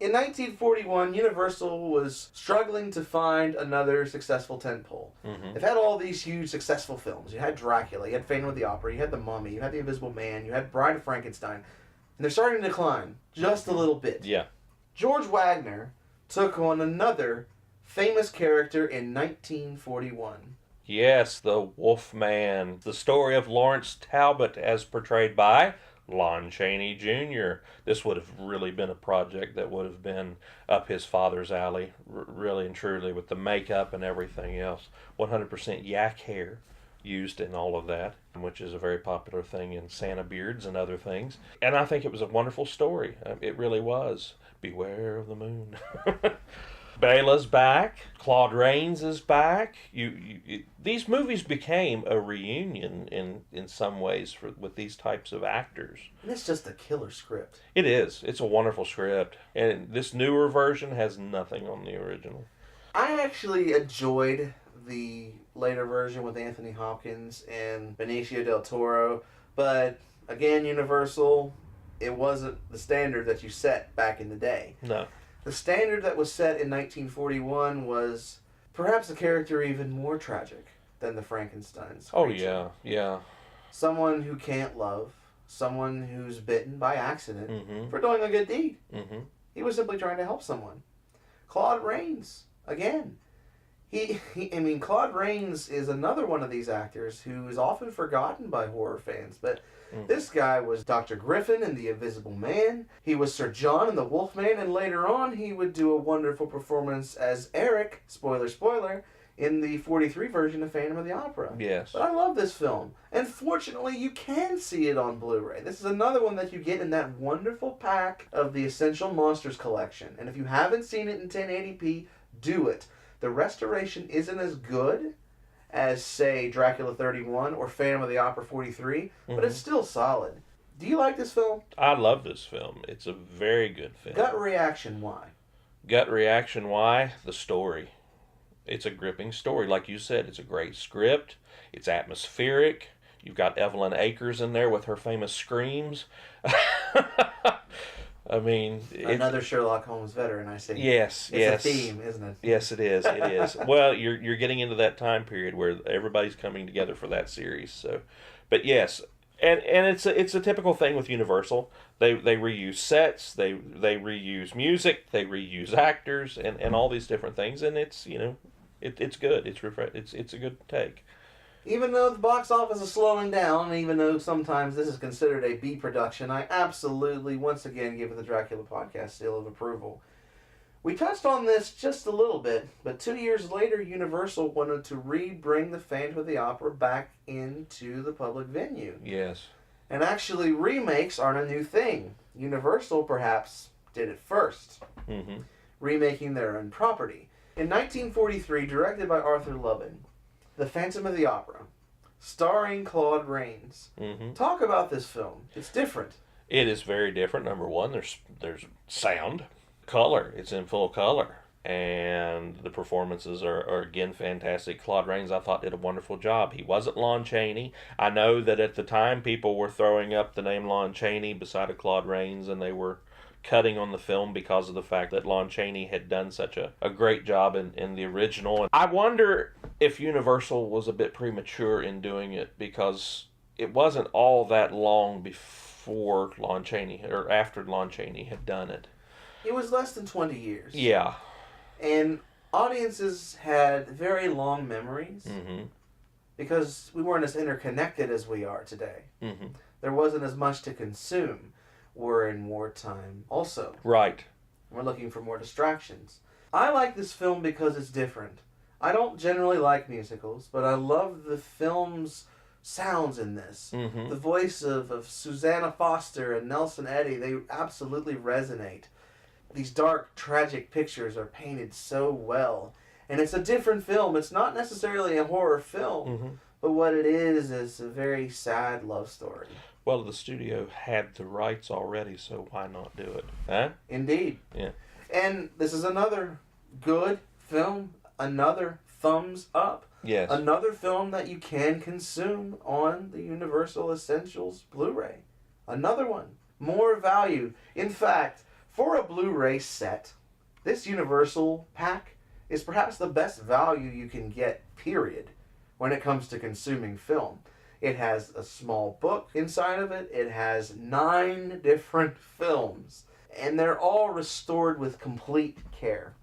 In 1941, Universal was struggling to find another successful tentpole. They've had all these huge successful films. You had Dracula, you had Phantom of the Opera, you had The Mummy, you had The Invisible Man, you had Bride of Frankenstein. And they're starting to decline just a little bit. Yeah. George Wagner took on another famous character in 1941. Yes, the Wolfman. The story of Lawrence Talbot as portrayed by Lon Chaney Jr. This would have really been a project that would have been up his father's alley, really and truly, with the makeup and everything else. 100% yak hair used in all of that, which is a very popular thing in Santa beards and other things. And I think it was a wonderful story. It really was. Beware of the moon. Bela's back. Claude Rains is back. These movies became a reunion in some ways with these types of actors. And it's just a killer script. It is. It's a wonderful script. And this newer version has nothing on the original. I actually enjoyed the later version with Anthony Hopkins and Benicio del Toro. But, again, Universal, it wasn't the standard that you set back in the day. No. The standard that was set in 1941 was perhaps a character even more tragic than the Frankenstein's creature. Oh, yeah. Someone who can't love, someone who's bitten by accident for doing a good deed. He was simply trying to help someone. Claude Rains, again. Claude Rains is another one of these actors who is often forgotten by horror fans, but this guy was Dr. Griffin in The Invisible Man. He was Sir John in The Wolfman, and later on he would do a wonderful performance as Eric, spoiler, spoiler, in the 43 version of Phantom of the Opera. Yes. But I love this film. And fortunately, you can see it on Blu-ray. This is another one that you get in that wonderful pack of the Essential Monsters collection. And if you haven't seen it in 1080p, do it. The restoration isn't as good as, say, Dracula 31 or Phantom of the Opera 43, but it's still solid. Do you like this film? I love this film. It's a very good film. Gut reaction, why? Gut reaction, why? The story. It's a gripping story. Like you said, it's a great script. It's atmospheric. You've got Evelyn Akers in there with her famous screams. I mean... Another Sherlock Holmes veteran, I see. Yes. It's a theme, isn't it? Yes, it is. It is. Well, you're getting into that time period where everybody's coming together for that series. So, but yes, and it's a typical thing with Universal. They reuse sets, they reuse music, they reuse actors, and all these different things, and it's it's good. It's a good take. Even though the box office is slowing down, and even though sometimes this is considered a B production, I absolutely, once again, give it the Dracula Podcast seal of approval. We touched on this just a little bit, but 2 years later, Universal wanted to bring the Phantom of the Opera back into the public venue. Yes. And actually, remakes aren't a new thing. Universal, perhaps, did it first, remaking their own property. In 1943, directed by Arthur Lubin, The Phantom of the Opera, starring Claude Rains. Talk about this film. It's different. It is very different. Number one, there's sound, color. It's in full color, and the performances are again fantastic. Claude Rains, I thought, did a wonderful job. He wasn't Lon Chaney. I know that at the time people were throwing up the name Lon Chaney beside of Claude Rains, and they were cutting on the film because of the fact that Lon Chaney had done such a great job in the original. I wonder if Universal was a bit premature in doing it, because it wasn't all that long before Lon Chaney, or after Lon Chaney had done it. It was less than 20 years. Yeah. And audiences had very long memories because we weren't as interconnected as we are today. There wasn't as much to consume. We're in wartime also. Right. We're looking for more distractions. I like this film because it's different. I don't generally like musicals, but I love the film's sounds in this. The voice of Susanna Foster and Nelson Eddy, they absolutely resonate. These dark, tragic pictures are painted so well. And it's a different film. It's not necessarily a horror film, but what it is a very sad love story. Well, the studio had the rights already, so why not do it? Huh? Indeed. Yeah. And this is another good film, another thumbs up. Yes. Another film that you can consume on the Universal Essentials Blu-ray. Another one. More value. In fact, For a Blu-ray set, this Universal pack is perhaps the best value you can get, period, when it comes to consuming film. It has a small book inside of it. It has 9 different films, and they're all restored with complete care.